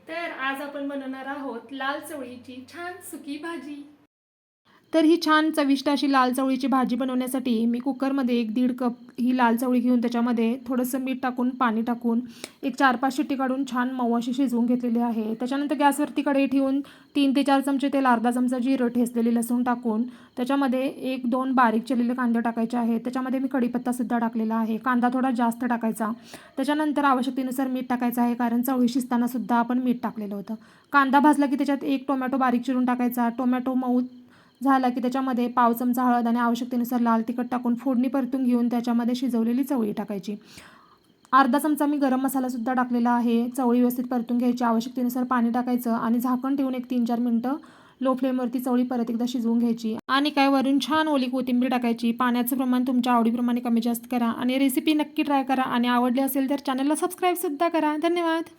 तर आज आपण बनवणार आहोत लाल चवळीची छान सुकी भाजी। तर ही छान चविष्ट अशी लाल चवळीची भाजी बनवण्यासाठी मी कुकरमध्ये 1-1.5 कप ही लाल चवळी घेऊन त्याच्यामध्ये थोडंसं मीठ टाकून, पाणी टाकून एक 4-5 शिट्टी काढून छान मऊ अशी शिजवून घेतलेली आहे। त्याच्यानंतर गॅसवरती कढई ठेवून 3 ते 4 चमचे तेल, अर्धा चमचा जिरं, ठेचलेली लसूण टाकून त्याच्यामध्ये 1-2 बारीक चिरलेले कांदे टाकायचे आहेत। त्याच्यामध्ये मी कढीपत्तासुद्धा टाकलेला आहे। कांदा थोडा जास्त टाकायचा। त्याच्यानंतर आवश्यकतेनुसार मीठ टाकायचं आहे, कारण चवळी शिजतानासुद्धा आपण मीठ टाकलेलं होतं। कांदा भाजला की त्याच्यात 1 टोमॅटो बारीक चिरून टाकायचा। टोमॅटो मऊ झाला की त्याच्यामध्ये पाव चमचा हळद आणि आवश्यकतेनुसार लाल तिखट टाकून फोडणी परतून घेऊन त्याच्यामध्ये शिजवलेली चवळी टाकायची। अर्धा चमचा मी गरम मसालासुद्धा टाकलेला आहे। चवळी व्यवस्थित परतून घ्यायची, आवश्यकतेनुसार पाणी टाकायचं आणि झाकण ठेवून एक 3-4 मिनटं लो फ्लेमवरती चवळी परत एकदा शिजवून घ्यायची आणि काय वरून छान ओली कोथिंबीर टाकायची। पाण्याचं प्रमाण तुमच्या आवडीप्रमाणे कमी जास्त करा आणि रेसिपी नक्की ट्राय करा आणि आवडली असेल तर चॅनलला सबस्क्राईबसुद्धा करा। धन्यवाद।